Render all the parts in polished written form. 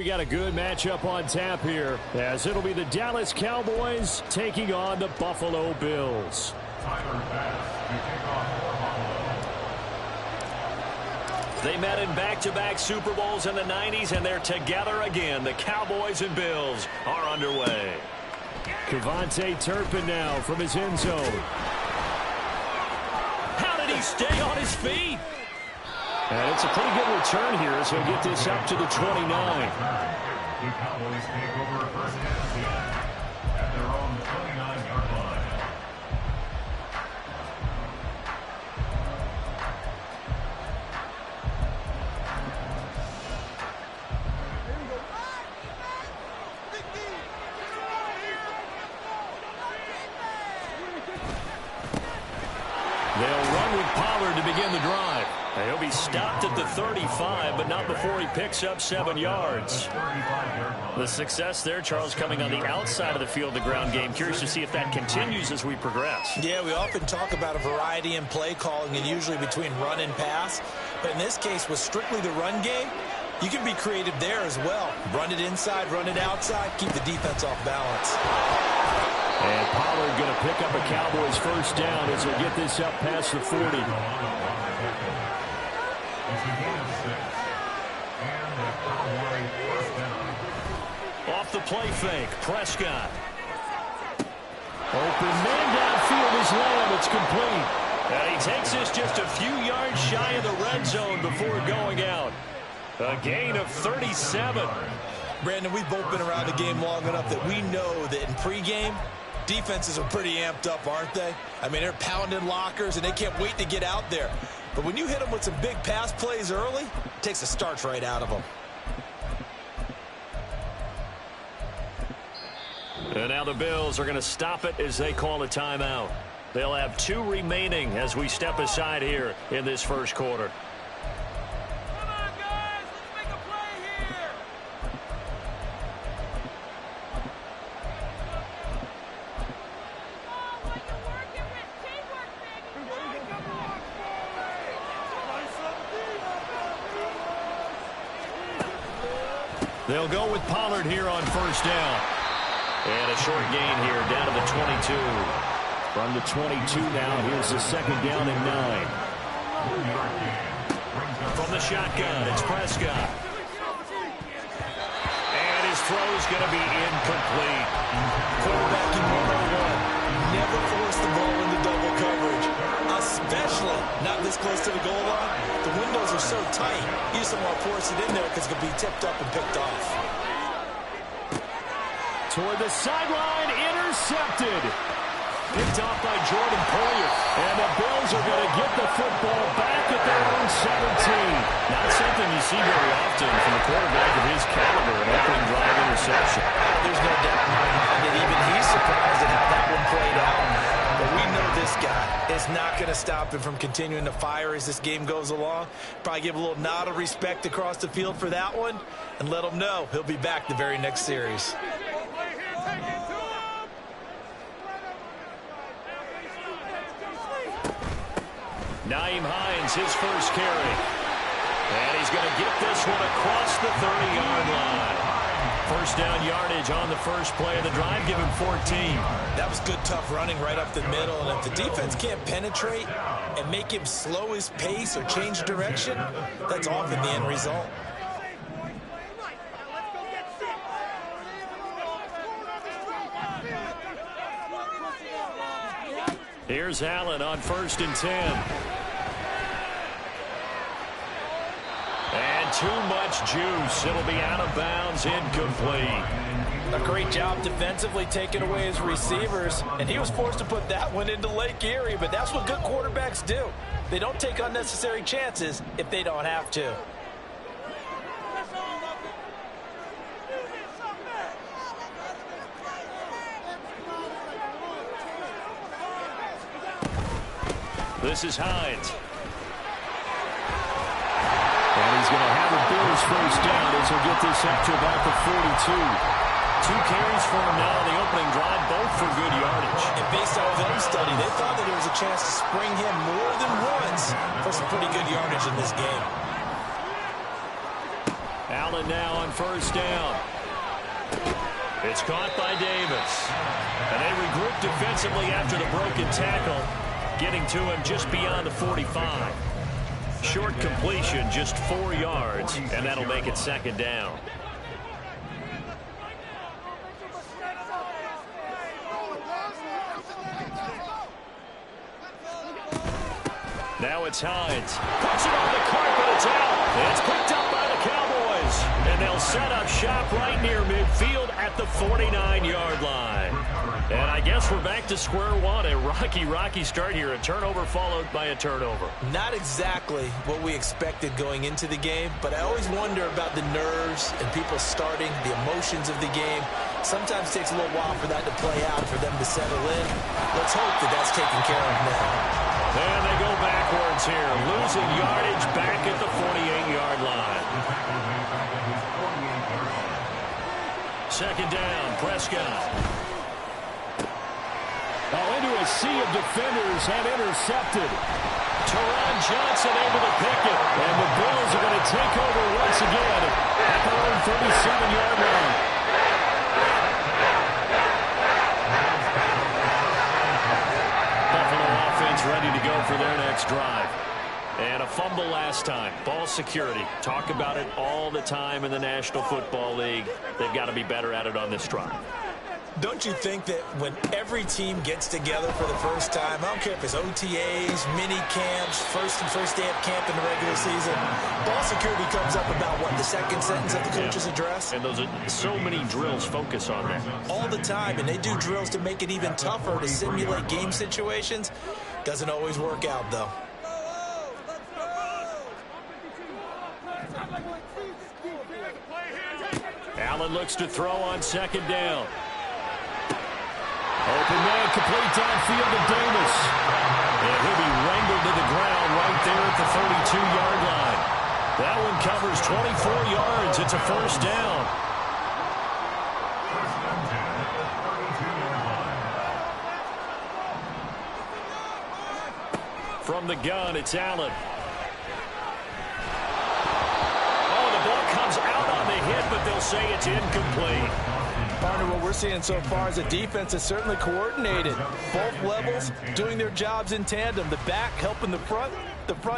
We got a good matchup on tap here, as it'll be the Dallas Cowboys taking on the Buffalo Bills. They met in back-to-back Super Bowls in the 90s, and they're together again. The Cowboys and Bills are underway. Kevontae Turpin now from his end zone. How did he stay on his feet? And it's a pretty good return here as he'll get this up to the 29. The Cowboys take over first and 10 at their own 29-yard line. They'll run with Pollard to begin the drive. He'll be stopped at the 35, but not before he picks up 7 yards. The success there, Charles, coming on the outside of the field, the ground game. Curious to see if that continues as we progress. Yeah, we often talk about a variety in play calling and usually between run and pass. But in this case, with strictly the run game, you can be creative there as well. Run it inside, run it outside, keep the defense off balance. And Pollard going to pick up a Cowboys first down as he'll get this up past the 40. Off the play fake, Prescott. Open man downfield is Lamb. It's complete. And he takes this just a few yards shy of the red zone before going out. A gain of 37. Brandon, we've both been around the game long enough that we know that in pregame, defenses are pretty amped up, aren't they? I mean, they're pounding lockers, and they can't wait to get out there. But when you hit them with some big pass plays early, it takes the starch right out of them. And now the Bills are going to stop it as they call a timeout. They'll have 2 remaining as we step aside here in this first quarter. They'll go with Pollard here on first down. And a short gain here down to the 22. From the 22 now, here's the second down and 9. From the shotgun, it's Prescott. And his throw's going to be incomplete. Quarterbacking 101. Never force the ball into double coverage, especially not this close to the goal line. The windows are so tight, you just don't want to force it in there because it could be tipped up and picked off. Toward the sideline, intercepted. Picked off by Jordan Poyer. And the Bills are going to get the football back at their own 17. Not something you see very often from a quarterback of his caliber, an opening drive interception. There's no doubt in my mind that even he's surprised at how that one played out. But we know this guy is not going to stop him from continuing to fire as this game goes along. Probably give a little nod of respect across the field for that one and let him know he'll be back the very next series. Nyheim Hines, his first carry. And he's going to get this one across the 30-yard line. First down yardage on the first play of the drive, give him 14. That was good, tough running right up the middle. And if the defense can't penetrate and make him slow his pace or change direction, that's often the end result. Here's Allen on first and 10. And too much juice. It'll be out of bounds, incomplete. A great job defensively taking away his receivers, and he was forced to put that one into Lake Erie, but that's what good quarterbacks do. They don't take unnecessary chances if they don't have to. This is Hines. And he's going to have a Bills first down as he'll get this up to about the 42. 2 carries for him now on the opening drive, both for good yardage. And based on film study, they thought that there was a chance to spring him more than once for some pretty good yardage in this game. Allen now on first down. It's caught by Davis. And they regroup defensively after the broken tackle, getting to him just beyond the 45. Short completion, just 4 yards, and that'll make it second down. Now it's Hines. Puts it on the carpet. It's out. It's picked up by the Cowboys. And they'll set up shop right near midfield at the 49-yard line. And I guess we're back to square one. A rocky start here. A turnover followed by a turnover. Not exactly what we expected going into the game, but I always wonder about the nerves and people starting, the emotions of the game. Sometimes it takes a little while for that to play out, for them to settle in. Let's hope that that's taken care of now. And they go backwards here, losing yardage back at the 48-yard line. Second down, Prescott. Into a sea of defenders and intercepted. Teron Johnson able to pick it. And the Bills are going to take over once again at their own 37-yard line. Ready to go for their next drive. And a fumble last time. Ball security. Talk about it all the time in the National Football League. They've got to be better at it on this drive. Don't you think that when every team gets together for the first time, I don't care if it's OTAs, mini camps, first day of camp in the regular season, ball security comes up about, what, the second sentence of the coach's address? And those are so many drills focus on that. All the time, and they do drills to make it even tougher to simulate game situations. Doesn't always work out, though. Allen looks to throw on second down. Open man, complete downfield to Davis. And he'll be wrangled to the ground right there at the 32-yard line. That one covers 24 yards. It's a first down. From the gun, it's Allen. Oh, the ball comes out on the hit, but they'll say it's incomplete. Partner, what we're seeing so far is a defense is certainly coordinated. Both levels doing their jobs in tandem. The back helping the front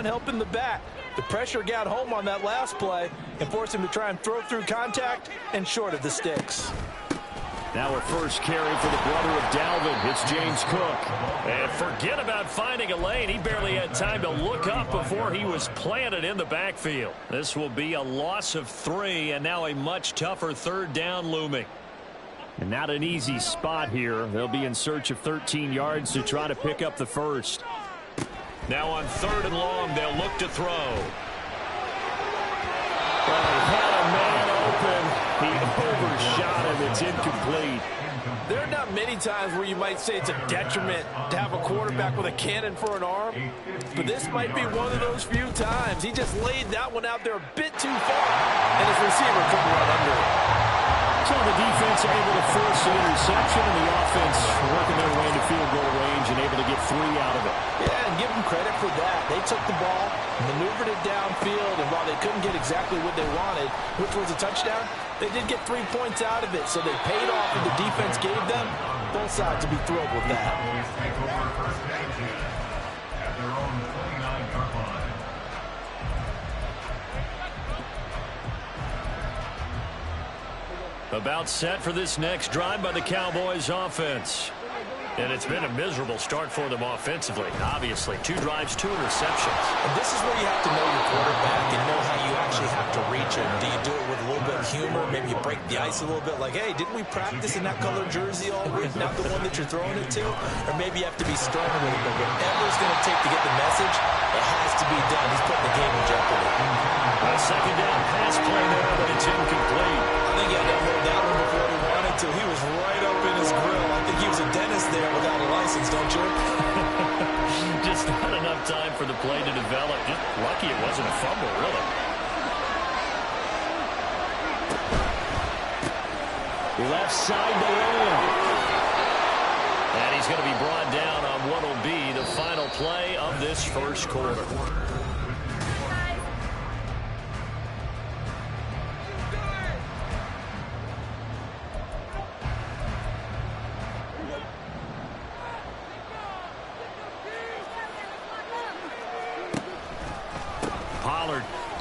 helping the back. The pressure got home on that last play and forced him to try and throw through contact and short of the sticks. Now a first carry for the brother of Dalvin. It's James Cook. And forget about finding a lane. He barely had time to look up before he was planted in the backfield. This will be a loss of 3, and now a much tougher third down looming. And not an easy spot here. They'll be in search of 13 yards to try to pick up the first. Now on third and long, they'll look to throw. Well, he had a man open. He overshot him. It's incomplete. There are not many times where you might say it's a detriment to have a quarterback with a cannon for an arm, but this might be one of those few times. He just laid that one out there a bit too far, and his receiver couldn't run under it. So the defense able to force the interception, and the offense working their way into field goal range and able to get 3 out of it. Yeah, and give them credit for that. They took the ball, maneuvered it downfield, and while they couldn't get exactly what they wanted, which was a touchdown, they did get 3 points out of it, so they paid off what the defense gave them. Both sides will be thrilled with that. About set for this next drive by the Cowboys offense. And it's been a miserable start for them offensively. Obviously, 2 drives, 2 interceptions. And this is where you have to know your quarterback and know how you actually have to reach him. Do you do it with a little bit of humor? Maybe you break the ice a little bit like, hey, didn't we practice in that color jersey all week? Not the one that you're throwing it to? Or maybe you have to be stern a little bit. Whatever it's going to take to get the message, it has to be done. He's putting the game in jeopardy. A second down pass play there, but it's incomplete. I think he had to hold that one before he wanted to. He was right up in his grill. I think he was a dentist there without a license, don't you? Just not enough time for the play to develop. Just lucky it wasn't a fumble, really. Left side to William. And he's going to be brought down on what will be the final play of this first quarter.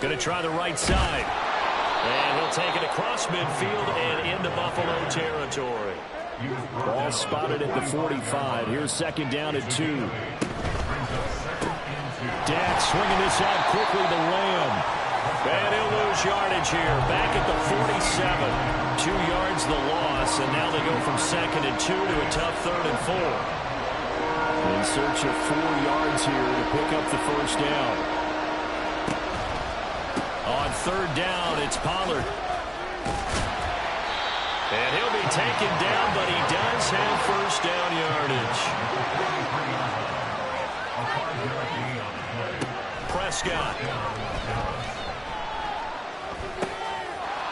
Going to try the right side. And he'll take it across midfield and into Buffalo territory. Ball spotted at the 45. Here's second down at 2. Dak swinging this out quickly to Lamb. And he'll lose yardage here. Back at the 47. 2 yards the loss. And now they go from second and 2 to a tough 3rd and 4. In search of 4 yards here to pick up the first down. On 3rd down, it's Pollard. And he'll be taken down, but he does have first down yardage. Prescott.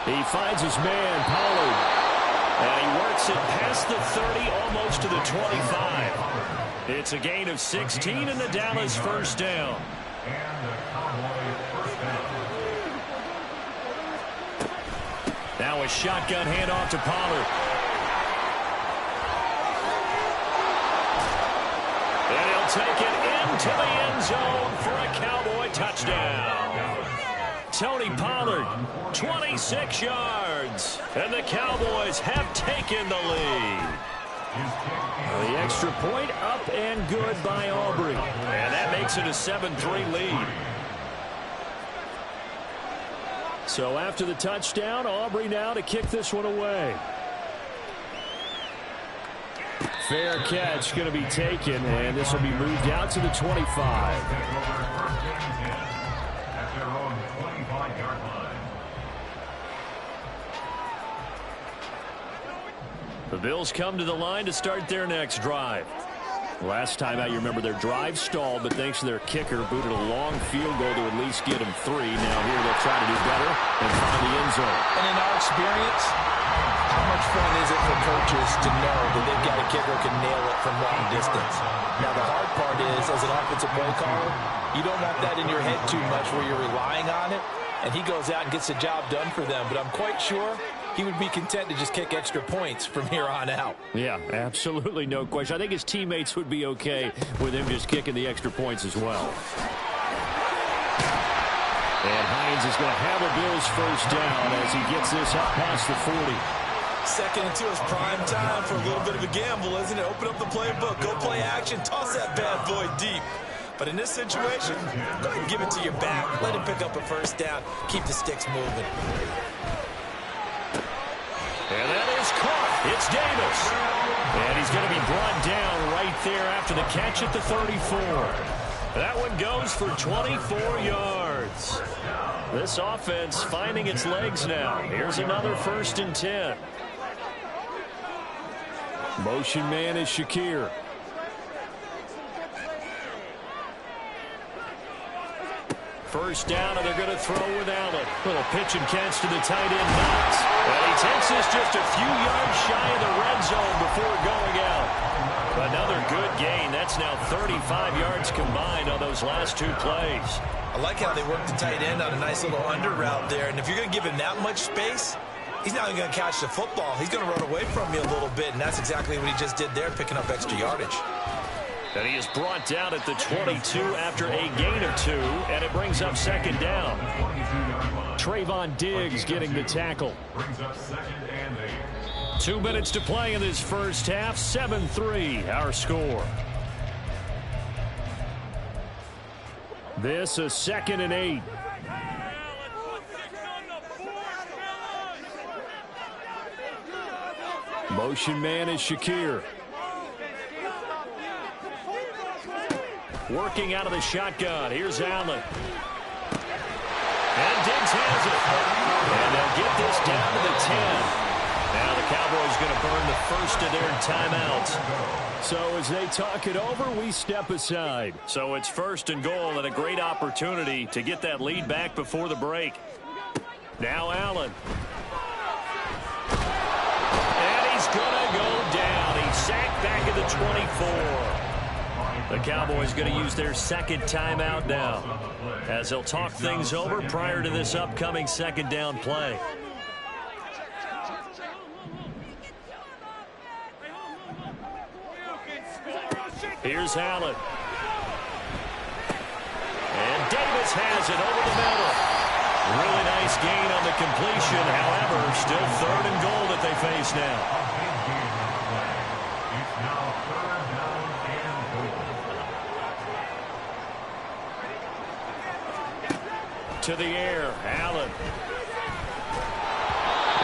He finds his man, Pollard. And he works it past the 30, almost to the 25. It's a gain of 16 and the Dallas first down. Now a shotgun handoff to Pollard. And he'll take it into the end zone for a Cowboy touchdown. Tony Pollard, 26 yards. And the Cowboys have taken the lead. The extra point up and good by Aubrey. And that makes it a 7-3 lead. So after the touchdown, Aubrey now to kick this one away. Fair catch going to be taken, and this will be moved out to the 25. The Bills come to the line to start their next drive. Last time out, you remember their drive stalled, but thanks to their kicker, booted a long field goal to at least get them 3. Now here they'll try to do better and find the end zone. And in our experience, how much fun is it for coaches to know that they've got a kicker who can nail it from long distance? Now the hard part is, as an offensive play caller, you don't want that in your head too much where you're relying on it, and he goes out and gets the job done for them. But I'm quite sure he would be content to just kick extra points from here on out. Yeah, absolutely no question. I think his teammates would be okay with him just kicking the extra points as well. And Hines is going to have a Bills first down as he gets this up past the 40. 2nd and 2 is prime time for a little bit of a gamble, isn't it? Open up the playbook, go play action, toss that bad boy deep. But in this situation, go ahead and give it to your back. Let him pick up a first down. Keep the sticks moving. And that is caught. It's Davis. And he's going to be brought down right there after the catch at the 34. That one goes for 24 yards. This offense finding its legs now. Here's another 1st and 10. Motion man is Shakir. First down, and they're going to throw with Allen. Little pitch and catch to the tight end, Knox. And he takes this just a few yards shy of the red zone before going out. Another good gain. That's now 35 yards combined on those last 2 plays. I like how they work the tight end on a nice little under route there. And if you're going to give him that much space, he's not even going to catch the football. He's going to run away from you a little bit, and that's exactly what he just did there, picking up extra yardage. And he is brought down at the 22 after a gain of 2, and it brings up 2nd down. Trayvon Diggs getting the tackle. 2 minutes to play in this first half. 7-3 our score. This a 2nd and 8. Motion man is Shakir. Working out of the shotgun. Here's Allen. And Diggs has it. And they'll get this down to the 10. Now the Cowboys going to burn the first of their timeouts. So as they talk it over, we step aside. So it's 1st and goal and a great opportunity to get that lead back before the break. Now Allen. And he's going to go down. He's sacked back at the 24. The Cowboys going to use their 2nd timeout now as they'll talk things over prior to this upcoming 2nd down play. Here's Allen. And Davis has it over the middle. Really nice gain on the completion. However, still 3rd and goal that they face now. It's now 3rd down and goal. To the air, Allen.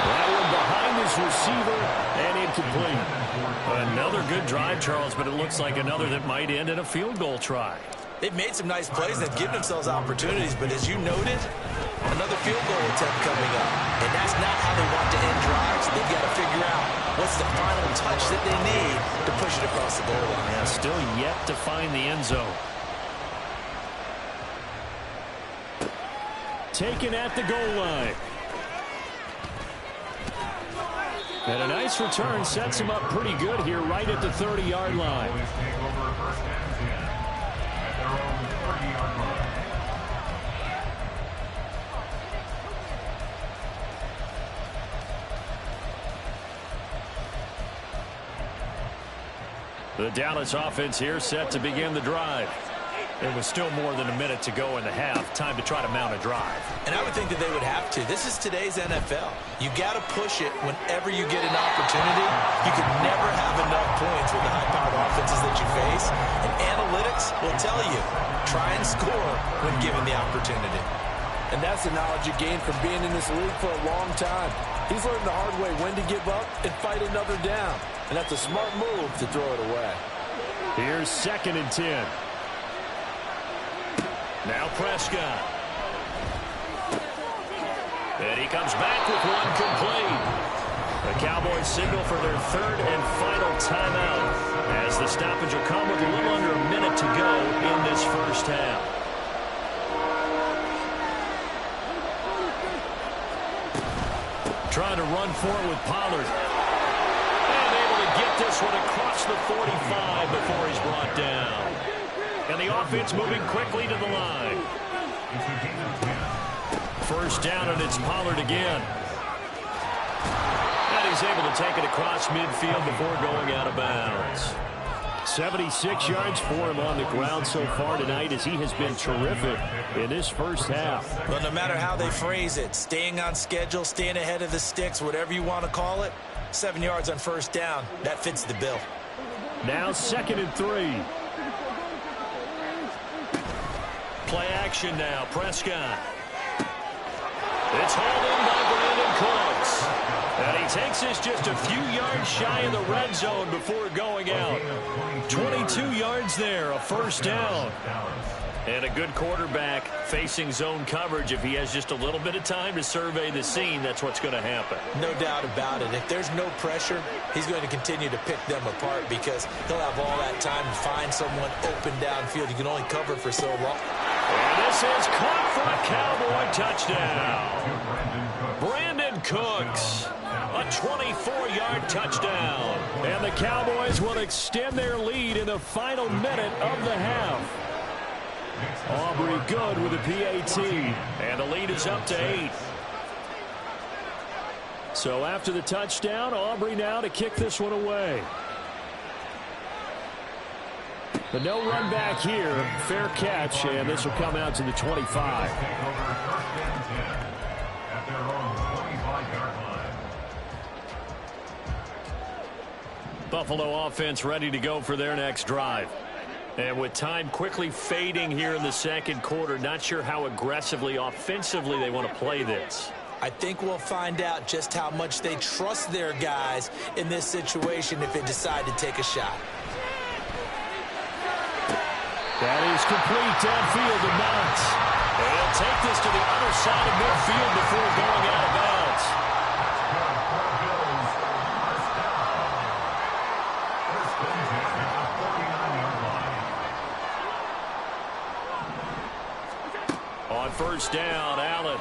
That one behind his receiver and incomplete. Another good drive, Charles, but it looks like another that might end in a field goal try. They've made some nice plays. They've given themselves opportunities, but as you noted, another field goal attempt coming up. And that's not how they want to end drives. They've got to figure out what's the final touch that they need to push it across the goal line. Yeah, still yet to find the end zone. Taken at the goal line. And a nice return sets him up pretty good here right at the 30-yard line. Cowboys take over 1st and 10 at their own 30-yard line. The Dallas offense here set to begin the drive. It was still more than a minute to go in the half. Time to try to mount a drive. And I would think that they would have to. This is today's NFL. You got to push it whenever you get an opportunity. You can never have enough points with the high-powered offenses that you face. And analytics will tell you, try and score when given the opportunity. And that's the knowledge you gain from being in this league for a long time. He's learned the hard way when to give up and fight another down. And that's a smart move to throw it away. Here's 2nd and 10. Now Prescott. And he comes back with one complete. The Cowboys signal for their 3rd and final timeout as the stoppage will come with a little under a minute to go in this first half. Trying to run forward with Pollard. And able to get this one across the 45 before he's brought down. And the offense moving quickly to the line. First down, and it's Pollard again. And he's able to take it across midfield before going out of bounds. 76 yards for him on the ground so far tonight as he has been terrific in this first half. Well, no matter how they phrase it, staying on schedule, staying ahead of the sticks, whatever you want to call it, 7 yards on first down, that fits the bill. Now 2nd and 3. Play action now, Prescott. It's hauled in by Brandon Cooks. And he takes this just a few yards shy of the red zone before going out. 22 yards there, a first down. And a good quarterback facing zone coverage. If he has just a little bit of time to survey the scene, that's what's going to happen. No doubt about it. If there's no pressure, he's going to continue to pick them apart because he'll have all that time to find someone open downfield. You can only cover for so long. And this is caught for a Cowboy touchdown. Brandon Cooks, a 24-yard touchdown. And the Cowboys will extend their lead in the final minute of the half. Aubrey good with a PAT, and the lead is up to 8. So after the touchdown, Aubrey now to kick this one away. But no run back here. Fair catch, and this will come out to the 25. Buffalo offense ready to go for their next drive. And with time quickly fading here in the second quarter, not sure how aggressively, offensively they want to play this. I think we'll find out just how much they trust their guys in this situation if they decide to take a shot. That is complete downfield to Mounts. And he'll take this to the other side of midfield before going out of bounds. On first down, Allen.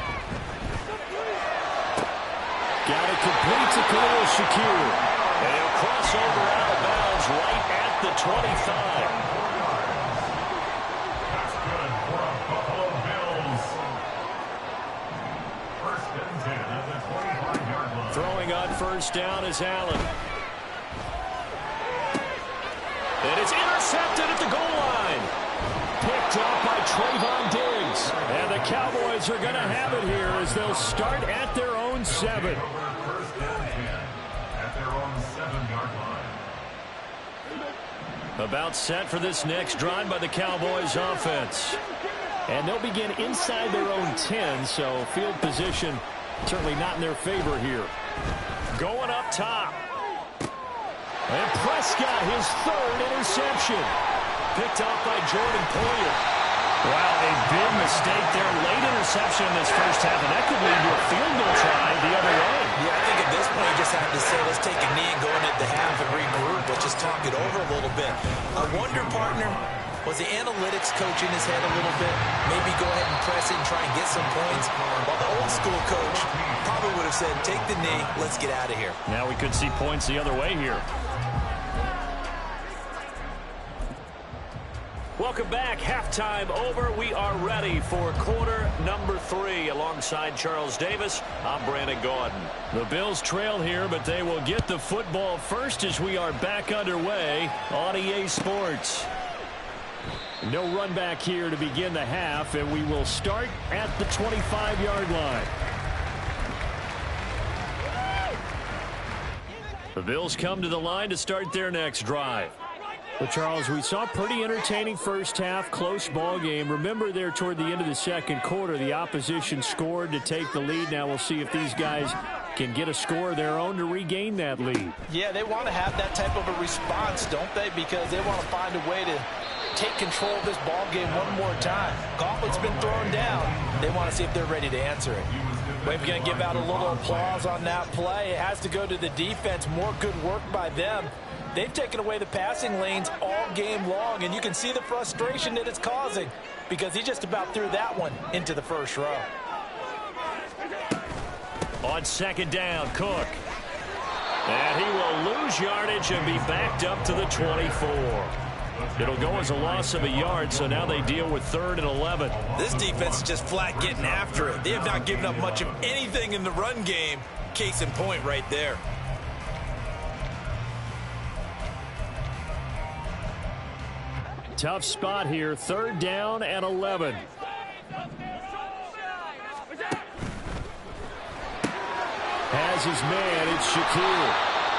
Got it complete to Khalil Shakir. And he'll cross over out of bounds right at the 25. Throwing on first down is Allen. And it's intercepted at the goal line. Picked up by Trayvon Diggs. yards. And the Cowboys are going to have it here as they'll start at their own 7. First down 10 at their own 7-yard line. About set for this next drive by the Cowboys offense. And they'll begin inside their own 10, so field position certainly not in their favor here. Going up top. And Prescott, his 3rd interception. Picked off by Jordan Poyer. Wow, a big mistake there. Late interception in this first half, and that could lead to a field goal try the other way. Yeah, I think at this point you just have to say, let's take a knee and go into the half and regroup. Let's just talk it over a little bit. I wonder, partner, was the analytics coach in his head a little bit? Maybe go ahead and press it and try and get some points. While the old school coach probably would have said, take the knee, let's get out of here. Now we could see points the other way here. Welcome back. Halftime over. We are ready for quarter number 3. Alongside Charles Davis, I'm Brandon Gaudin. The Bills trail here, but they will get the football first as we are back underway on EA Sports. No run back here to begin the half, and we will start at the 25-yard line. The Bills come to the line to start their next drive. Well, Charles, we saw a pretty entertaining first half, close ball game. Remember there toward the end of the second quarter, the opposition scored to take the lead. Now we'll see if these guys can get a score of their own to regain that lead. Yeah, they want to have that type of a response, don't they? Because they want to find a way to take control of this ball game one more time. Gauntlet's been thrown down. They want to see if they're ready to answer it. We're going to give out a little applause on that play. It has to go to the defense. More good work by them. They've taken away the passing lanes all game long, and you can see the frustration that it's causing because he just about threw that one into the first row. On second down, Cook. And he will lose yardage and be backed up to the 24. It'll go as a loss of a yard, so now they deal with 3rd and 11. This defense is just flat getting after it. They have not given up much of anything in the run game. Case in point right there. Tough spot here, 3rd down and 11. Has his man, it's Shaquille.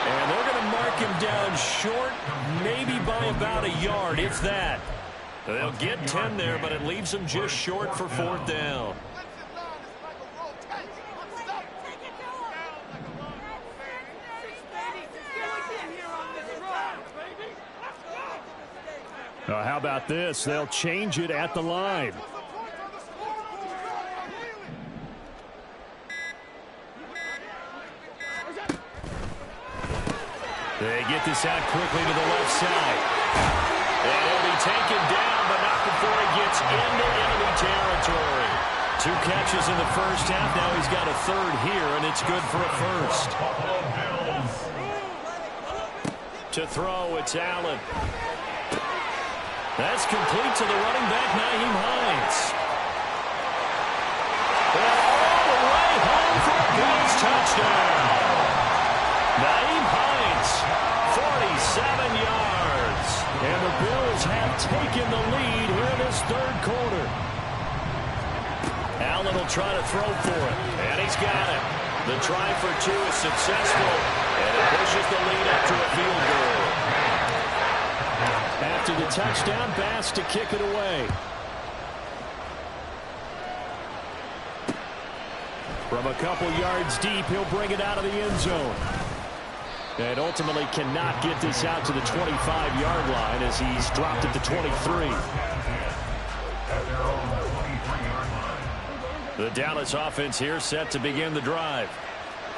And they're going to mark him down short, maybe by about a yard, if that. They'll get 10 there, but it leaves them just short for 4th down. How about this? They'll change it at the line. They get this out quickly to the left side. And he'll be taken down, but not before he gets into enemy territory. 2 catches in the first half. Now he's got a 3rd here, and it's good for a 1st. To throw, it's Allen. That's complete to the running back, Nyheim Hines. And all the way home for a Bills touchdown. Nyheim Hines, 47 yards. And the Bills have taken the lead here in this 3rd quarter. Allen will try to throw for it, and he's got it. The try for 2 is successful, and it pushes the lead up to a field goal. After the touchdown, Bass to kick it away. From a couple yards deep, he'll bring it out of the end zone. And ultimately cannot get this out to the 25-yard line as he's dropped at the 23. The Dallas offense here set to begin the drive.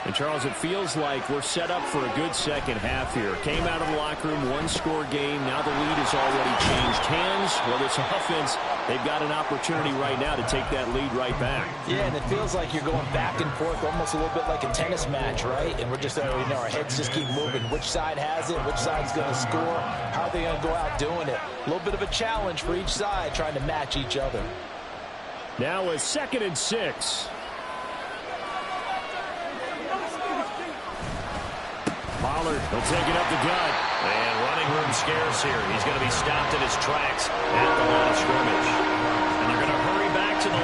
And, Charles, it feels like we're set up for a good second half here. Came out of the locker room, 1-score game. Now the lead has already changed hands. Well, this offense, they've got an opportunity right now to take that lead right back. Yeah, and it feels like you're going back and forth almost a little bit like a tennis match, right? And we're just, our heads just keep moving. Which side has it? Which side's going to score? How are they going to go out doing it? A little bit of a challenge for each side trying to match each other. Now a 2nd and 6. Pollard will take it up the gut. And running room scarce here. He's going to be stopped in his tracks at the line of scrimmage. And they're going to hurry back to the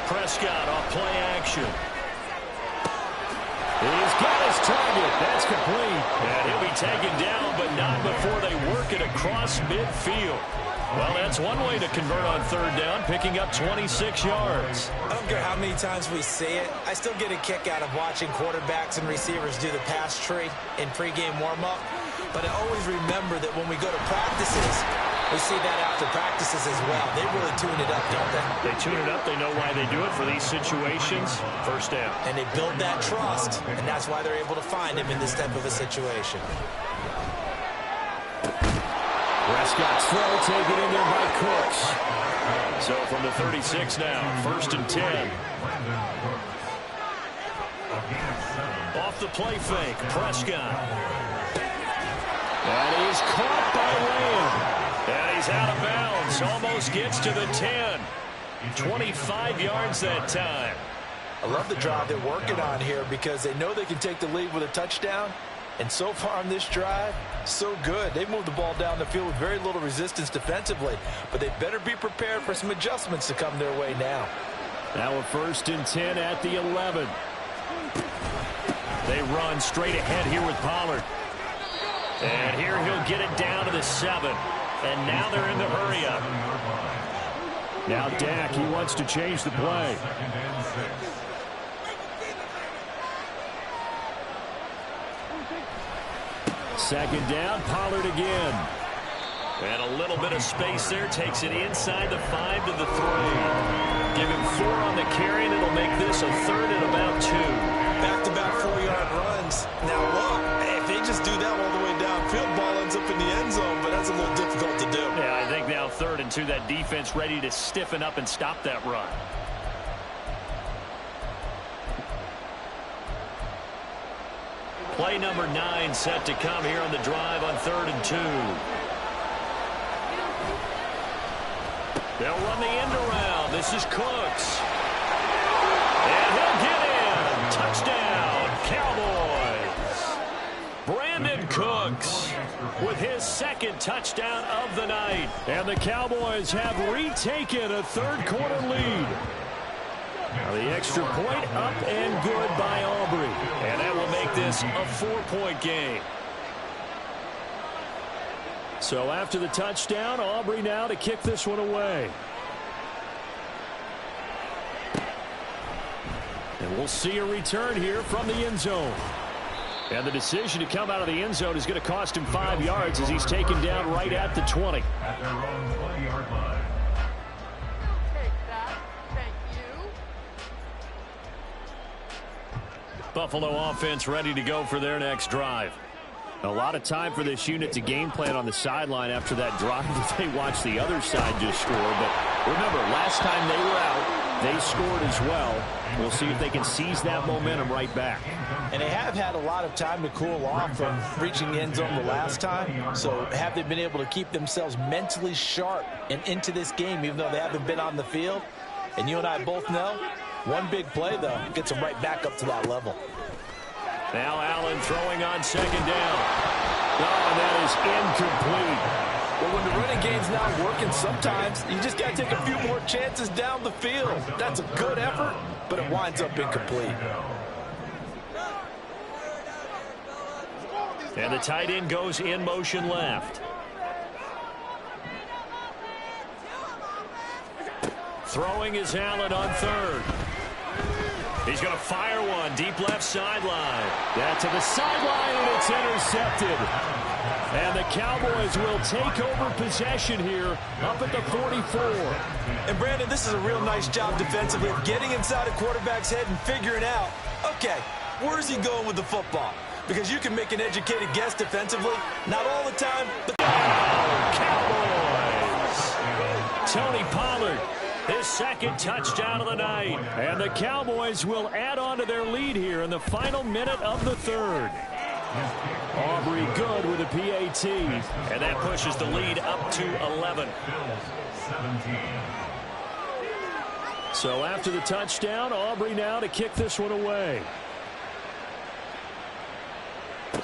Prescott off play action. He's got his target. That's complete. And he'll be taken down, but not before they work it across midfield. Well, that's one way to convert on third down, picking up 26 yards. I don't care how many times we see it. I still get a kick out of watching quarterbacks and receivers do the pass tree in pregame warm-up. But I always remember that when we go to practices, we see that after practices as well. They really tune it up, don't they? They tune it up. They know why they do it for these situations. First down. And they build that trust, and that's why they're able to find him in this type of a situation. Prescott's throw taken in there by Cooks. So from the 36 now, 1st and 10. Off the play fake, Prescott. And he's caught by Lamb. And he's out of bounds. Almost gets to the 10. 25 yards that time. I love the drive they're working on here because they know they can take the lead with a touchdown. And so far on this drive, so good. They moved the ball down the field with very little resistance defensively. But they better be prepared for some adjustments to come their way now. Now a 1st and 10 at the 11. They run straight ahead here with Pollard. And here he'll get it down to the 7. And now they're in the hurry-up. Now Dak, he wants to change the play. Second down, Pollard again. And a little bit of space there. Takes it inside the 5 to the 3. Give him 4 on the carry, and it'll make this a 3rd and about 2. Back-to-back 4-yard runs. Now, look, if they just do that all the way downfield, ball ends up in the end zone, but that's a little difficult to do. Yeah, I think now 3rd and 2, that defense ready to stiffen up and stop that run. Play number 9 set to come here on the drive on 3rd and 2. They'll run the end around. This is Cooks. And he'll get in. Touchdown, Cowboys. Brandon Cooks with his 2nd touchdown of the night. And the Cowboys have retaken a 3rd-quarter lead. Now the extra point up and good by Aubrey. And that will make this a 4-point game. So after the touchdown, Aubrey now to kick this one away. And we'll see a return here from the end zone. And the decision to come out of the end zone is going to cost him 5 yards as he's taken down right at the 20. At their own 20-yard line. Buffalo offense ready to go for their next drive. A lot of time for this unit to game plan on the sideline after that drive that they watched the other side just score. But remember, last time they were out, they scored as well. We'll see if they can seize that momentum right back. And they have had a lot of time to cool off from reaching the end zone the last time. So have they been able to keep themselves mentally sharp and into this game, even though they haven't been on the field? And you and I both know, one big play, though, gets them right back up to that level. Now Allen throwing on 2nd down. Oh, and that is incomplete. But when the running game's not working, sometimes you just got to take a few more chances down the field. That's a good effort, but it winds up incomplete. And the tight end goes in motion left. Throwing is Allen on 3rd. He's going to fire one deep left sideline. That to the sideline, and it's intercepted. And the Cowboys will take over possession here up at the 44. And, Brandon, this is a real nice job defensively of getting inside a quarterback's head and figuring out, okay, where's he going with the football? Because you can make an educated guess defensively. Not all the time, but... Cowboys! Tony Pollard, his 2nd touchdown of the night. And the Cowboys will add on to their lead here in the final minute of the 3rd. Aubrey good with a PAT. And that pushes the lead up to 11. So after the touchdown, Aubrey now to kick this one away.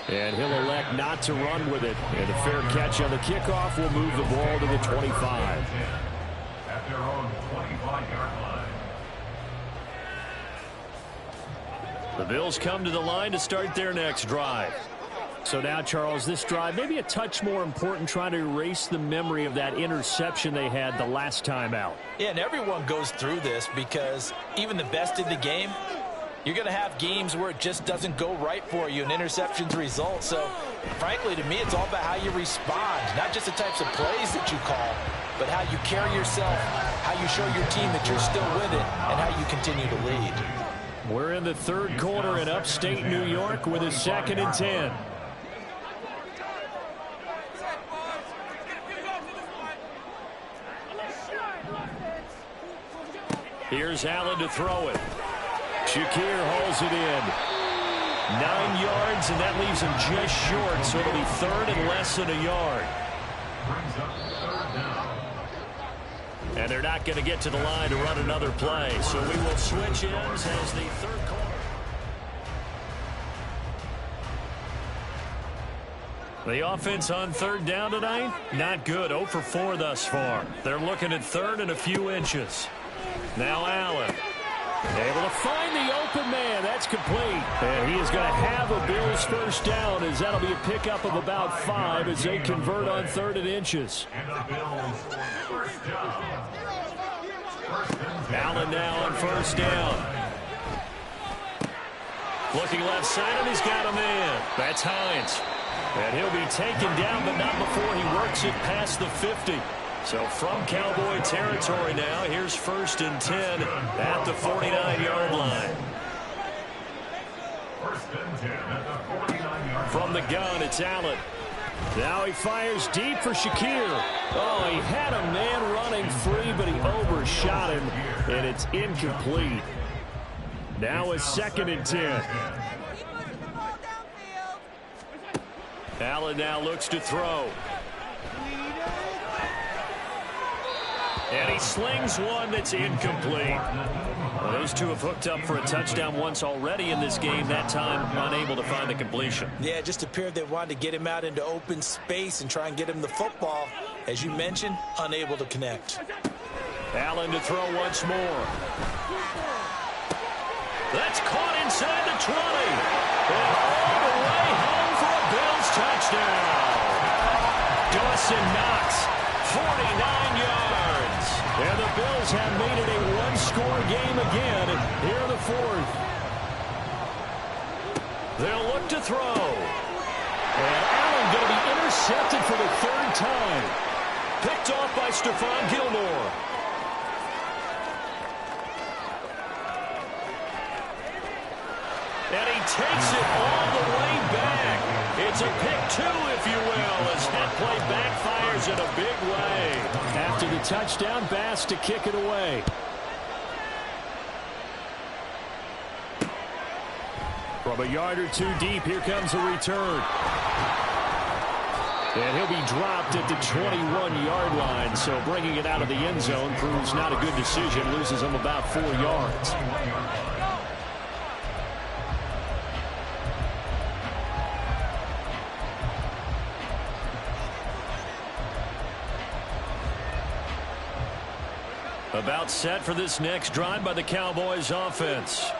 And he'll elect not to run with it. And the fair catch on the kickoff will move the ball to the 25. At their own 25-yard line. The Bills come to the line to start their next drive. So now, Charles, this drive maybe a touch more important, trying to erase the memory of that interception they had the last time out. Yeah, and everyone goes through this because even the best in the game, you're going to have games where it just doesn't go right for you and interceptions result. So, frankly, to me, it's all about how you respond, not just the types of plays that you call, but how you carry yourself, how you show your team that you're still with it, and how you continue to lead. We're in the third quarter in upstate New York with a 2nd and 10. Here's Allen to throw it. Shakir hauls it in. 9 yards, and that leaves him just short, so it'll be 3rd and less than a yard. And they're not going to get to the line to run another play, so we will switch ends as the third quarter. The offense on 3rd down tonight, not good. 0 for 4 thus far. They're looking at 3rd and a few inches. Now Allen, able to find the open man. That's complete. And he is going to have a Bills first down, as that'll be a pickup of about 5 as they convert on 3rd and inches. Allen now on 1st down. Looking left side, and he's got a man. That's Hines. And he'll be taken down, but not before he works it past the 50. So from Cowboy territory now, here's 1st and 10 at the 49-yard line. From the gun, it's Allen. Now he fires deep for Shakir. Oh, he had a man running free, but he overshot him, and it's incomplete. Now a 2nd and 10. Allen now looks to throw. And he slings one that's incomplete. Well, those two have hooked up for a touchdown once already in this game, that time unable to find the completion. Yeah, it just appeared they wanted to get him out into open space and try and get him the football. As you mentioned, unable to connect. Allen to throw once more. That's caught inside the 20. And all the way home for a Bills touchdown. Dawson Knox, 49 yards. And the Bills have made it a one-score game again here in the 4th. They'll look to throw. And Allen going to be intercepted for the 3rd time. Picked off by Stephon Gilmore. And he takes it all the way back. It's a pick 2, if you will, as that play backfires in a big way. After the touchdown, Bass to kick it away. From a yard or 2 deep, here comes a return. And he'll be dropped at the 21-yard line, so bringing it out of the end zone proves not a good decision. Loses him about 4 yards. About set for this next drive by the Cowboys offense.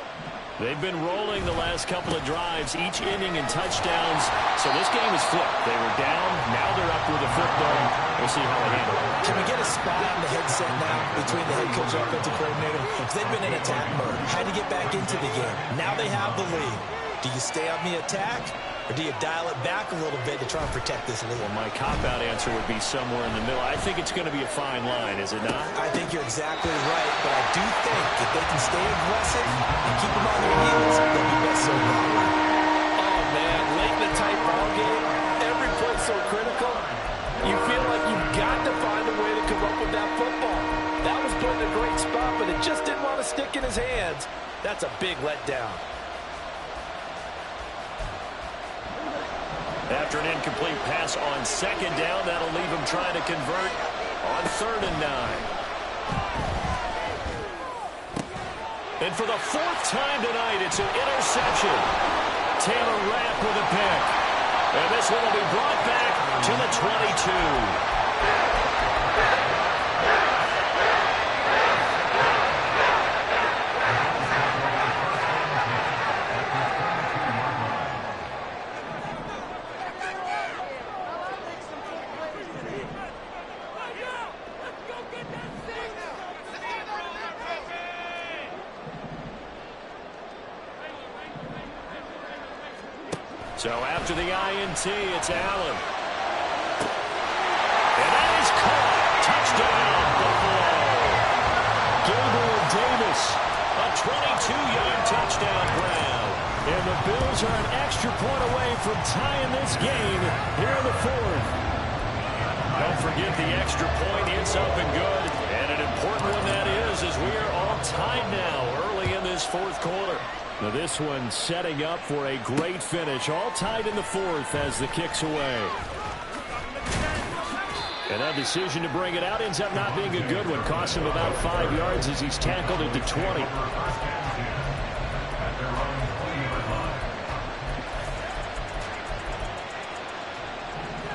They've been rolling the last couple of drives, each inning in touchdowns. So this game is flipped. They were down, now they're up with the football. We'll see how they handle it. Can we get a spot on the headset now between the head coach and offensive coordinator? Because they've been in attack mode. Had to get back into the game. Now they have the lead. Do you stay on the attack, or do you dial it back a little bit to try and protect this lead? Well, my cop-out answer would be somewhere in the middle. I think it's going to be a fine line, is it not? I think you're exactly right, but I do think if they can stay aggressive and keep them on their heels, they'll be best served that way. Oh, man, late in the tight ball game, every play so critical, you feel like you've got to find a way to come up with that football. That was put in a great spot, but it just didn't want to stick in his hands. That's a big letdown. After an incomplete pass on 2nd down, that'll leave him trying to convert on 3rd and 9. And for the 4th time tonight, it's an interception. Taylor Rapp with a pick. And this one will be brought back to the 22. So after the INT, it's Allen. And that is caught. Touchdown, Buffalo. Gabriel Davis, a 22-yard touchdown grab. And the Bills are an extra point away from tying this game here in the fourth. Don't forget the extra point. It's up and good. And an important one that is, as we are all tied now early in this fourth quarter. Now this one setting up for a great finish. All tied in the fourth as the kick's away. And that decision to bring it out ends up not being a good one. Costs him about 5 yards as he's tackled at the 20.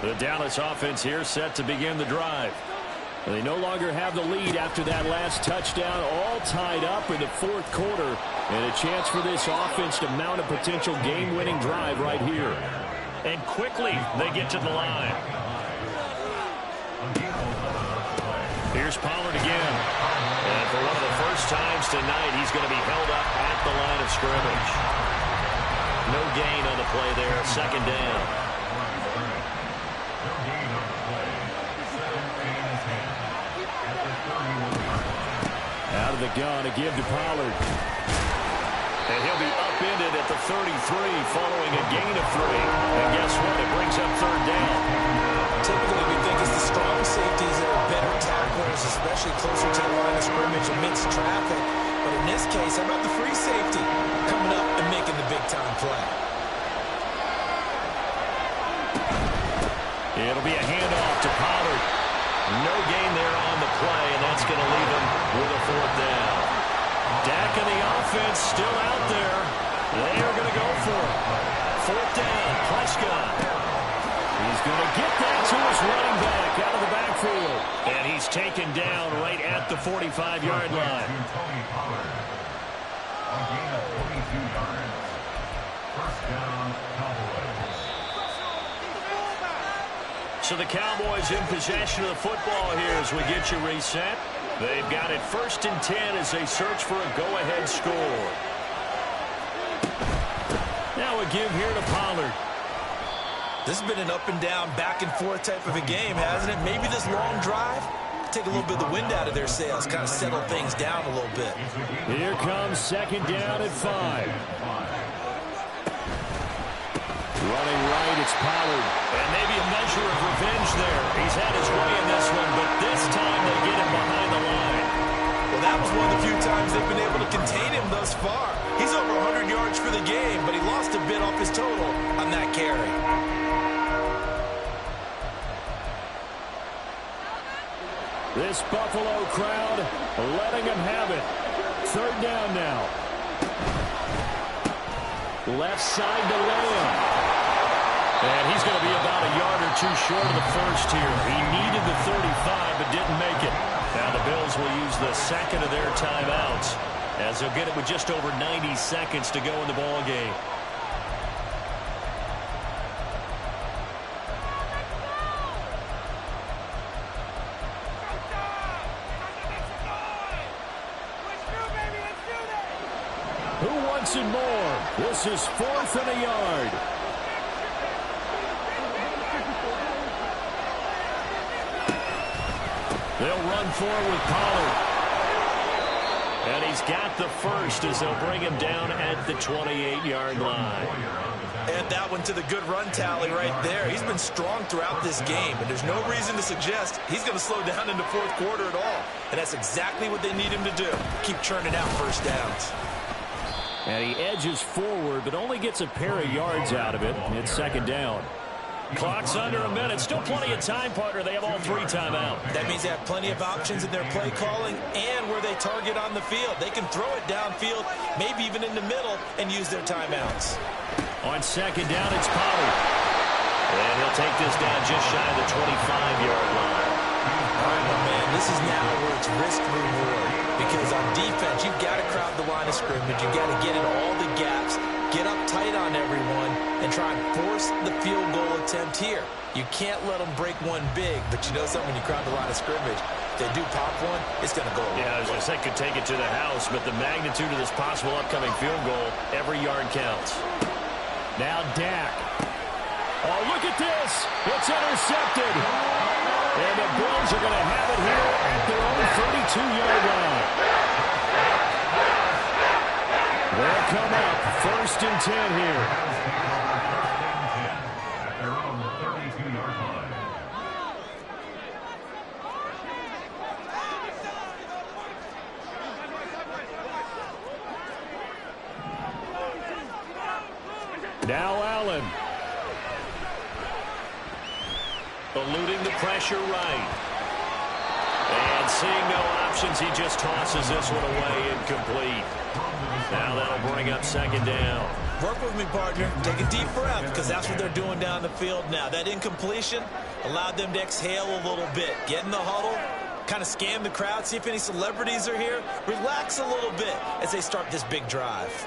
The Dallas offense here set to begin the drive. They no longer have the lead after that last touchdown, all tied up in the fourth quarter, and a chance for this offense to mount a potential game-winning drive right here. And quickly, they get to the line. Here's Pollard again. And for one of the first times tonight, he's going to be held up at the line of scrimmage. No gain on the play there, second down. Out of the gun, a give to Pollard. And he'll be upended at the 33 following a gain of 3. And guess what? It brings up third down. Typically, we think it's the strong safeties that are better tacklers, especially closer to the line of scrimmage amidst traffic. But in this case, how about the free safety coming up and making the big-time play? It'll be a handoff to Pollard. No gain there on the play, and that's going to leave him with a fourth down. Dak and the offense still out there. They are going to go for it. Fourth down, Prescott. He's going to get that to his running back out of the backfield. And he's taken down right at the 45-yard line. A gain of 22 yards. First down, Cowboys. So the Cowboys in possession of the football here as we get you reset. They've got it 1st and 10 as they search for a go-ahead score. Now a give here to Pollard. This has been an up-and-down, back-and-forth type of a game, hasn't it? Maybe this long drive, take a little bit of the wind out of their sails, kind of settle things down a little bit. Here comes second down at 5. Running right, it's Pollard. And maybe a measure of revenge there. He's had his way in this one, but this time they get him behind the line. Well, that was one of the few times they've been able to contain him thus far. He's over 100 yards for the game, but he lost a bit off his total on that carry. This Buffalo crowd letting him have it. Third down now. Left side to Lamb. And he's going to be about a yard or two short of the first here. He needed the 35 but didn't make it. Now the Bills will use the second of their timeouts as they'll get it with just over 90 seconds to go in the ball game. Who wants it more? This is 4th and a yard. They'll run forward with Pollard. And he's got the first as they'll bring him down at the 28-yard line. And that one to the good run tally right there. He's been strong throughout this game, and there's no reason to suggest he's going to slow down in the fourth quarter at all. And that's exactly what they need him to do. Keep churning out first downs. And he edges forward, but only gets a pair of yards out of it. It's second down. Clock's under a minute. Still plenty of time, partner. They have all 3 timeouts. That means they have plenty of options in their play calling and where they target on the field. They can throw it downfield, maybe even in the middle, and use their timeouts. On second down, it's Pollard. And he'll take this down just shy of the 25-yard line. All right, my man, this is now where it's risk-reward. Because on defense, you've got to crowd the line of scrimmage. You've got to get in all the gaps, get up tight on everyone, and try and force the field goal attempt here. You can't let them break one big, but you know something, when you crowd the line of scrimmage, if they do pop one, it's going to go away. Yeah, I was going to say, could take it to the house, but the magnitude of this possible upcoming field goal, every yard counts. Now Dak. Oh, look at this. It's intercepted. And the Bills are going to have it here at their own 32-yard line. They'll come up 1st and 10 here. At their own 32-yard line. Now Allen. Eluding the pressure right. And seeing no options, he just tosses this one away incomplete. Now that'll bring up 2nd down. Work with me, partner. Take a deep breath, because that's what they're doing down the field now. That incompletion allowed them to exhale a little bit. Get in the huddle, kind of scan the crowd, see if any celebrities are here. Relax a little bit as they start this big drive.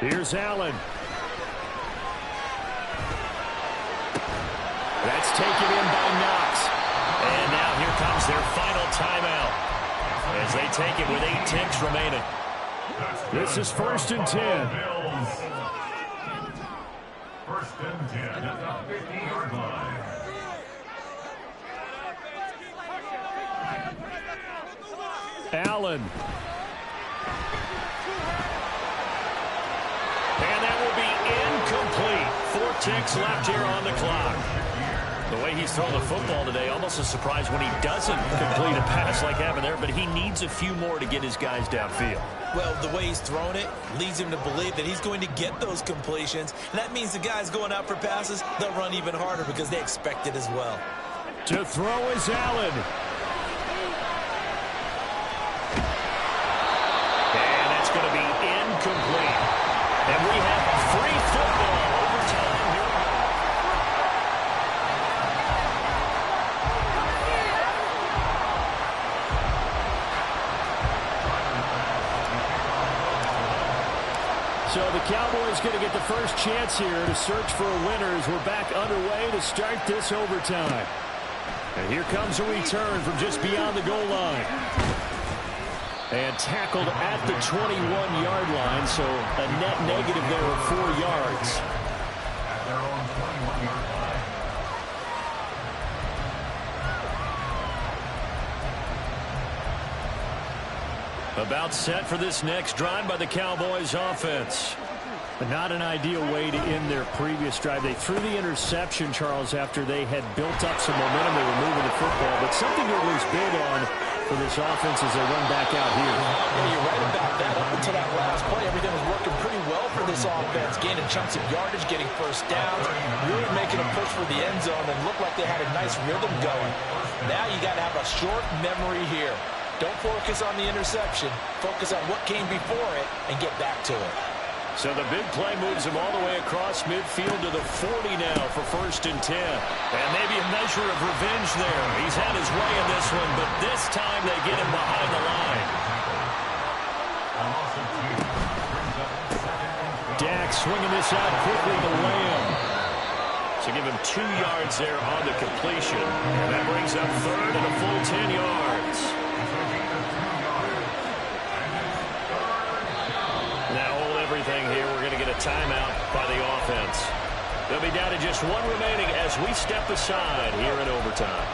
Here's Allen. That's taken in by Knox. And now here comes their final timeout as they take it with 8 ticks remaining. This is 1st and 10. 1st and 10 at the 50-yard line. Allen. And that will be incomplete. 4 ticks left here on the clock. The way he's thrown the football today, almost a surprise when he doesn't complete a pass like happened there, but he needs a few more to get his guys downfield. Well, the way he's thrown it leads him to believe that he's going to get those completions. And that means the guys going out for passes, they'll run even harder because they expect it as well. To throw is Allen. And that's going to be incomplete. And we have free football overtime here. So the Cowboys going to get the first chance here to search for a winner as we're back underway to start this overtime. And here comes a return from just beyond the goal line. And tackled at the 21-yard line, so a net negative there of 4 yards. At their own 21-yard line. About set for this next drive by the Cowboys offense. But not an ideal way to end their previous drive. They threw the interception, Charles, after they had built up some momentum. They were moving the football, but something to lose big on for this offense as they run back out here. Yeah, you're right about that. Up until that last play, everything was working pretty well for this offense. Gaining chunks of yardage, getting first downs, really making a push for the end zone, and looked like they had a nice rhythm going. Now you got to have a short memory here. Don't focus on the interception. Focus on what came before it and get back to it. So the big play moves him all the way across midfield to the 40 now for 1st and 10. And maybe a measure of revenge there. He's had his way in this one, but this time they get him behind the line. Dak swinging this out quickly to Lamb. So give him 2 yards there on the completion. And that brings up 3rd and a full 10 yards. Now hold everything here. We're going to get a timeout by the offense. They'll be down to just 1 remaining as we step aside here in overtime.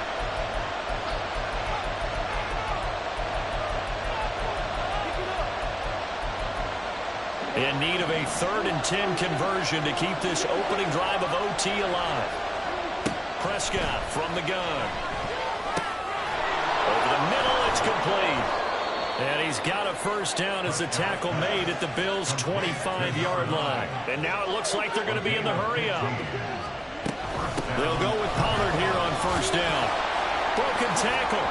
In need of a 3rd and 10 conversion to keep this opening drive of OT alive. Prescott from the gun. Over the middle, it's complete. And he's got a first down as the tackle made at the Bills' 25-yard line. And now it looks like they're going to be in the hurry-up. They'll go with Pollard here on first down. Broken tackle.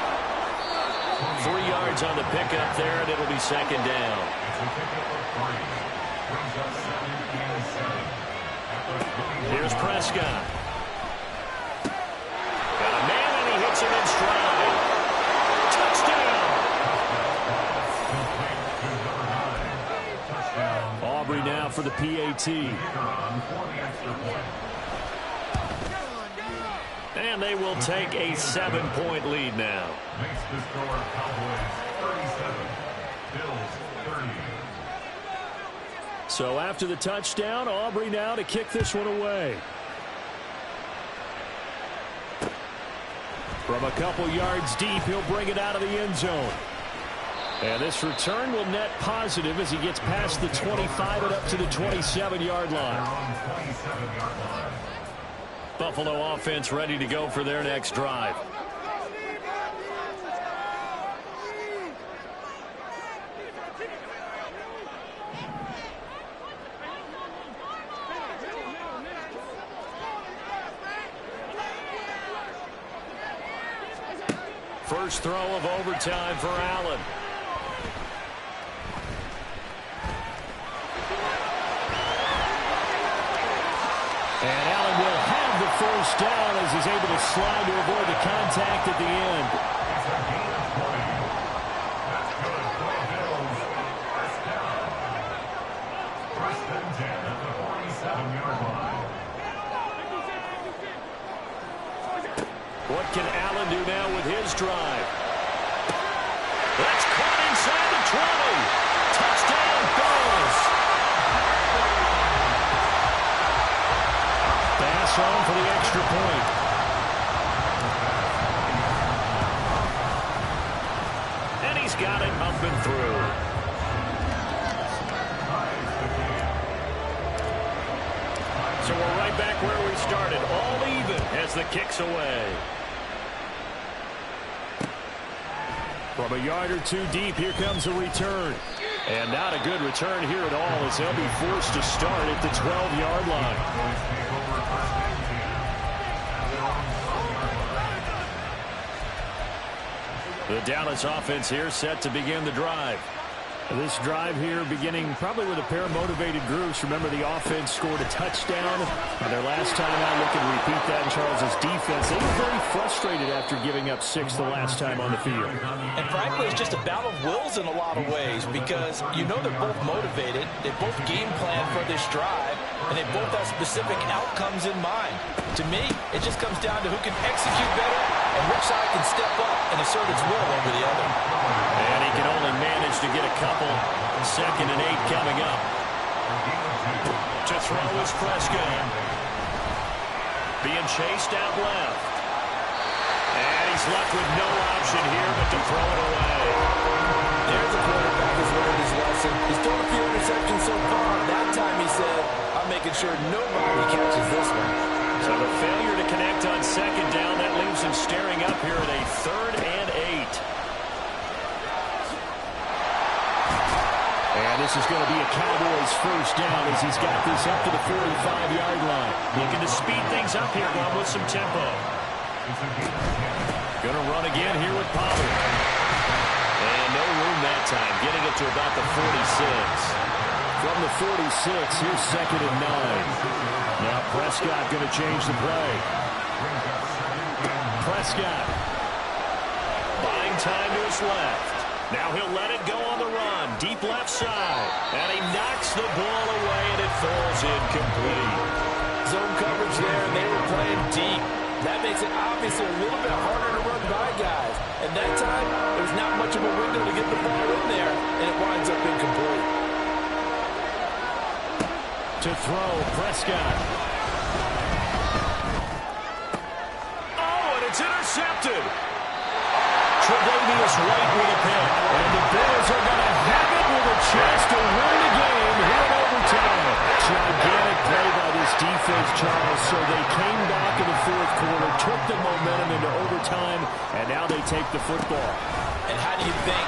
3 yards on the pickup there, and it'll be 2nd down. Here's Prescott. Got a man, and he hits him in stride. Touchdown! Aubrey now for the PAT. And they will take a 7-point lead now. Makes the score Cowboys 37, Bills 30. So after the touchdown, Aubrey now to kick this one away. From a couple yards deep, he'll bring it out of the end zone. And this return will net positive as he gets past the 25 and up to the 27-yard line. Buffalo offense ready to go for their next drive. First throw of overtime for Allen. And Allen will have the first down as he's able to slide to avoid the contact at the end. What can Allen do now with his drive? That's caught inside the 20. Touchdown, Bills. Pass on for the extra point. And he's got it up and through. So we're right back where we started. All even as the kick's away. From a yard or two deep, here comes a return. And not a good return here at all as they'll be forced to start at the 12-yard line. The Dallas offense here set to begin the drive. This drive here beginning probably with a pair of motivated groups. Remember, the offense scored a touchdown on their last time out. Look and repeat that in Charles's defense. They were very frustrated after giving up 6 the last time on the field. And frankly, it's just a battle of wills in a lot of ways because you know they're both motivated. They both game plan for this drive, and they both have specific outcomes in mind. To me, it just comes down to who can execute better and which side can step up and assert its will over the other. And he can only manage to get a couple. 2nd and 8 coming up. To throw is Prescott. Being chased out left. And he's left with no option here but to throw it away. There's a quarterback who's learned his lesson. He's thrown a few interceptions so far. That time he said, I'm making sure nobody catches this one. So the failure to connect on 2nd down, that leaves him staring up here at a 3rd and 8. And this is going to be a Cowboys first down as he's got this up to the 45-yard line. Looking to speed things up here, going with some tempo. Going to run again here with Pollard. And no room that time, getting it to about the 46. From the 46, here's 2nd and 9. Now Prescott going to change the play. Prescott buying time to his left. Now he'll let it go on the run. Deep left side. And he knocks the ball away, and it falls incomplete. Zone coverage there, and they were playing deep. That makes it obviously a little bit harder to run by guys. And that time, there's not much of a window to get the ball in there, and it winds up incomplete. To throw, Prescott. Oh, and it's intercepted. Tre'Davious White with a pick. And the Bills are going to have it with a chance to win the game here in overtime. Gigantic play by this defense, Charles. So they came back in the 4th quarter, took the momentum into overtime, and now they take the football. And how do you think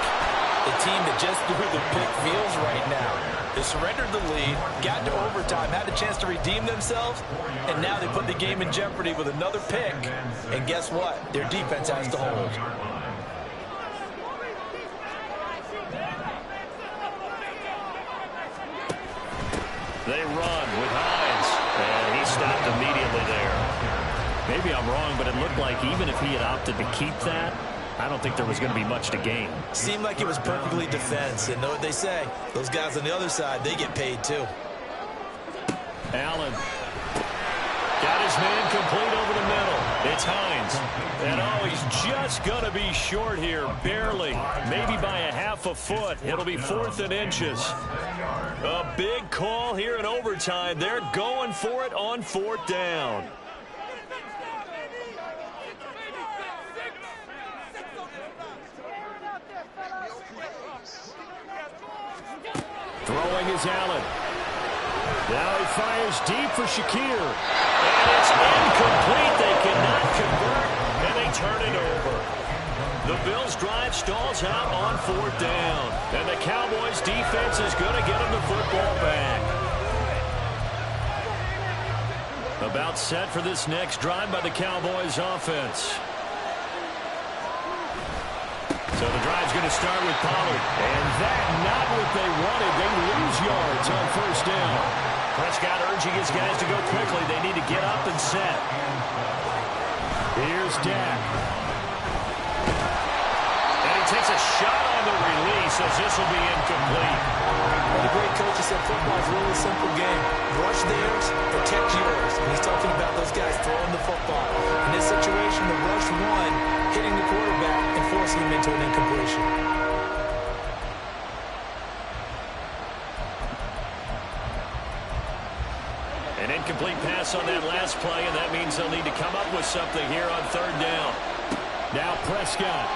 the team that just threw the pick feels right now? They surrendered the lead, got to overtime, had a chance to redeem themselves, and now they put the game in jeopardy with another pick. And guess what? Their defense has to hold. They run with Hines, and he stopped immediately there. Maybe I'm wrong, but it looked like even if he had opted to keep that, I don't think there was going to be much to gain. Seemed like it was perfectly defense, and know what they say. Those guys on the other side, they get paid too. Allen got his man complete over the middle. It's Hines. And, oh, he's just going to be short here, barely. Maybe by a half a foot. It'll be 4th and inches. A big call here in overtime. They're going for it on 4th down. Throwing is Allen. Now he fires deep for Shakir. And it's incomplete. They cannot convert, and they turn it over. The Bills' drive stalls out on 4th down. And the Cowboys' defense is going to get them the football back. About set for this next drive by the Cowboys' offense. So the drive's going to start with Pollard. And that not what they wanted. They lose yards on 1st down. Prescott urging his guys to go quickly. They need to get up and set. Here's Dak. And he takes a shot on the release as this will be incomplete. Well, the great coach said football is a really simple game. Rush theirs, protect yours. And he's talking about those guys throwing the football. In this situation, the rush one, hitting the quarterback and forcing him into an incompletion. An incomplete pass on that last play, and that means they'll need to come up with something here on 3rd down. Now Prescott.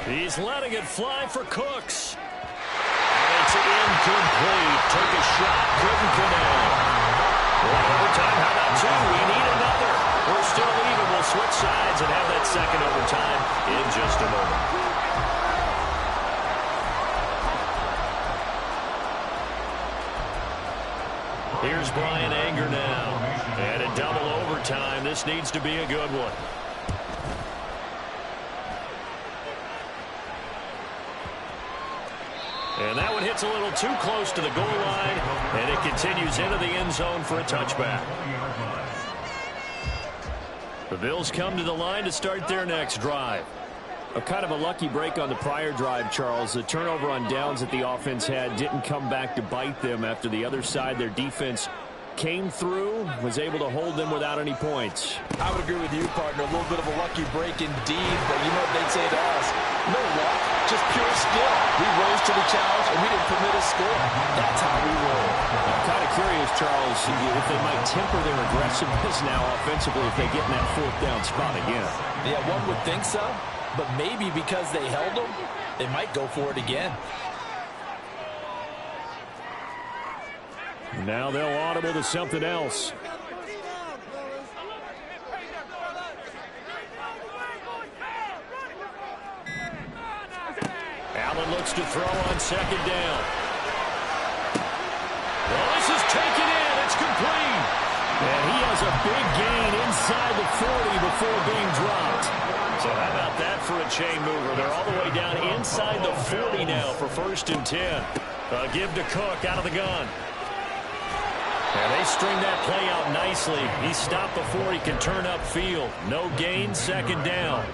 He's letting it fly for Cooks. And it's incomplete. Took a shot, couldn't connect. One overtime, how about 2? We need another. We're still even. We'll switch sides and have that second overtime in just a moment. Here's Brian Anger now. And a double overtime. This needs to be a good one. And that one hits a little too close to the goal line. And it continues into the end zone for a touchback. The Bills come to the line to start their next drive. A kind of a lucky break on the prior drive, Charles. The turnover on downs that the offense had didn't come back to bite them after the other side. Their defense came through, was able to hold them without any points. I would agree with you, partner. A little bit of a lucky break indeed, but you know what they'd say to us? No luck, just pure skill. We rose to the challenge, and we didn't permit a score. That's how we roll. I'm kind of curious, Charles, if they might temper their aggressiveness now offensively if they get in that 4th down spot again. Yeah, one would think so. But maybe because they held them, they might go for it again. Now they'll audible to something else. Allen looks to throw on 2nd down. Well, this is taken in. It's complete. And he has a big gain inside the 40 before being dropped. So how about that for a chain mover? They're all the way down inside the 40 now for 1st and 10. Give to Cook out of the gun. And they string that play out nicely. He stopped before he can turn upfield. No gain, 2nd down.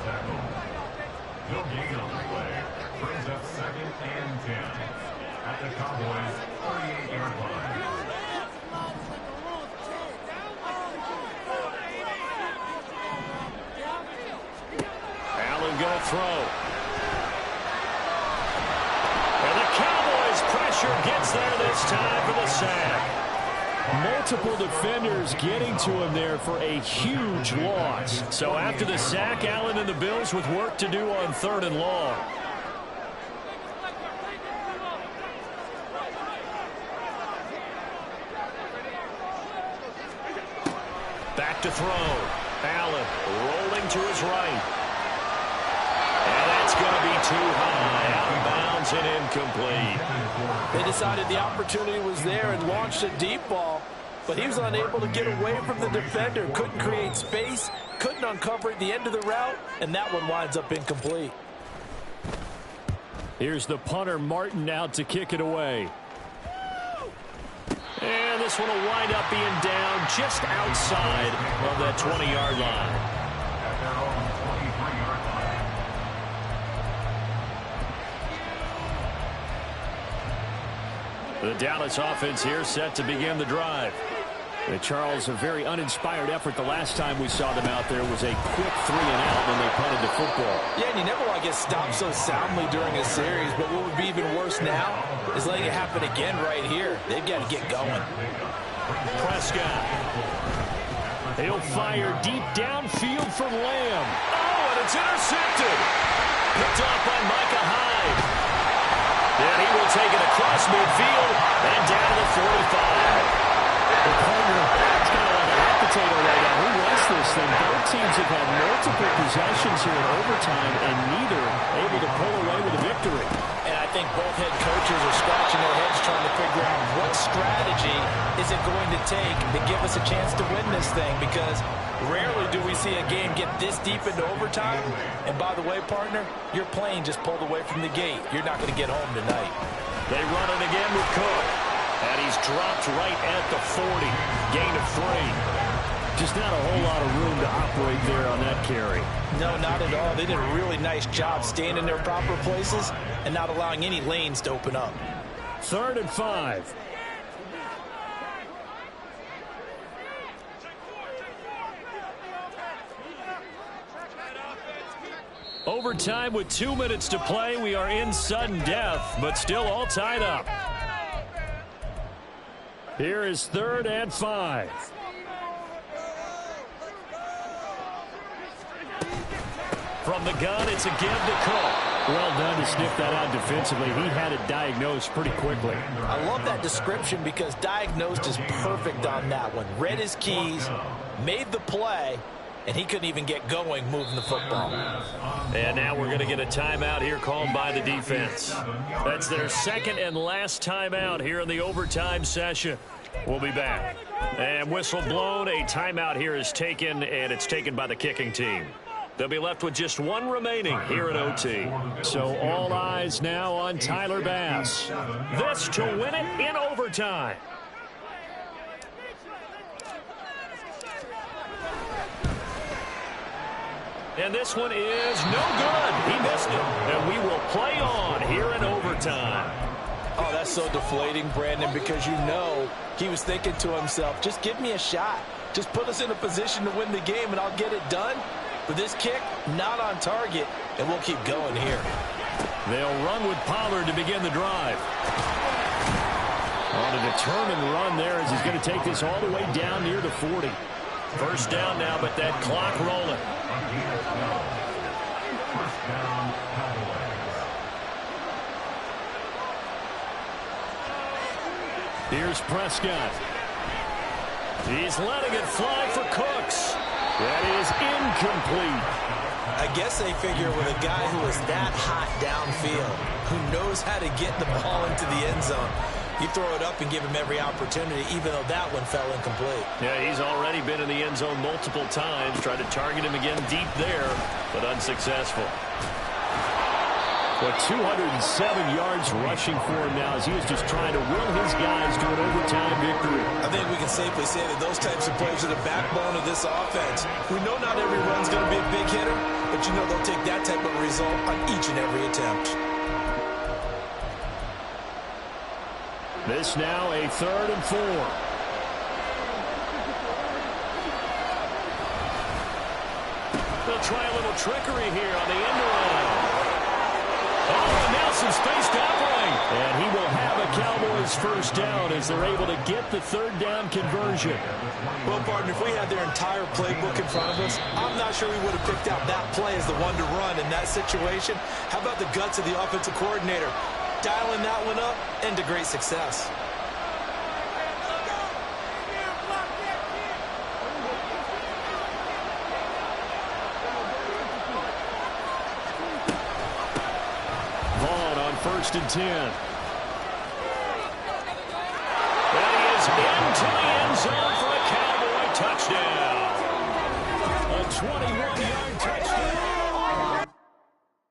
No gain on the play. Brings up 2nd and 10 at the Cowboys' 38-yard line. Allen going to throw. And the Cowboys pressure gets there this time for the sack. Multiple defenders getting to him there for a huge loss. So after the sack, Allen and the Bills with work to do on 3rd and long. Back to throw. Allen rolling to his right. And that's going to be too high. Out of bounds and incomplete. They decided the opportunity was there and launched a deep ball, but he was unable to get away from the defender. Couldn't create space, couldn't uncover at the end of the route, and that one winds up incomplete. Here's the punter, Martin, out to kick it away. And this one will wind up being down just outside of that 20-yard line. At their own 23-yard line. The Dallas offense here set to begin the drive. Charles, a very uninspired effort the last time we saw them out there was a quick 3-and-out when they punted the football. Yeah, and you never want to get stopped so soundly during a series, but what would be even worse now is letting it happen again right here. They've got to get going. Prescott. He'll fire deep downfield from Lamb. Oh, and it's intercepted. Picked off by Micah Hyde. And he will take it across midfield and down to the 45. The partner, it's kind of like a hot potato right now. Who wants this thing? Both teams have had multiple possessions here in overtime, and neither able to pull away with a victory. And I think both head coaches are scratching their heads trying to figure out what strategy is it going to take to give us a chance to win this thing, because rarely do we see a game get this deep into overtime. And by the way, partner, your plane just pulled away from the gate. You're not going to get home tonight. They run it again with Cook. And he's dropped right at the 40. Gain of 3. Just not a whole lot of room to operate there on that carry. No, not at all. They did a really nice job staying in their proper places and not allowing any lanes to open up. 3rd and 5. Overtime with 2 minutes to play. We are in sudden death, but still all tied up. Here is 3rd and 5. From the gun, it's a give to Cook. Well done to sniff that out defensively. He had it diagnosed pretty quickly. I love that description because diagnosed is perfect on that one. Read his keys, made the play, and he couldn't even get going moving the football. And now we're going to get a timeout here called by the defense. That's their second and last timeout here in the overtime session. We'll be back. And whistle blown, a timeout here is taken, and it's taken by the kicking team. They'll be left with just one remaining here at OT. So all eyes now on Tyler Bass. This to win it in overtime. And this one is no good. He missed it. And we will play on here in overtime. Oh, that's so deflating, Brandon, because you know he was thinking to himself, just give me a shot. Just put us in a position to win the game, and I'll get it done. But this kick, not on target, and we'll keep going here. They'll run with Pollard to begin the drive. On a determined run there as he's going to take this all the way down near the 40. First down now, but that clock rolling. Here's Prescott. He's letting it fly for Cooks. That is incomplete. I guess they figure with a guy who is that hot downfield, who knows how to get the ball into the end zone, you throw it up and give him every opportunity, even though that one fell incomplete. Yeah, he's already been in the end zone multiple times. Tried to target him again deep there, but unsuccessful. But 207 yards rushing for him now as he is just trying to will his guys to an overtime victory. I think we can safely say that those types of plays are the backbone of this offense. We know not every run's going to be a big hitter, but you know they'll take that type of result on each and every attempt. This now a 3rd and 4. They'll try a little trickery here on the end around. Oh, Nelson space doubling. And he will have a Cowboys first down as they're able to get the 3rd down conversion. Well, partner, if we had their entire playbook in front of us, I'm not sure we would have picked out that play as the one to run in that situation. How about the guts of the offensive coordinator? Dialing that one up into great success. Vaughn on 1st and 10. And he is into the end zone for a Cowboy touchdown. A 21-yard touchdown.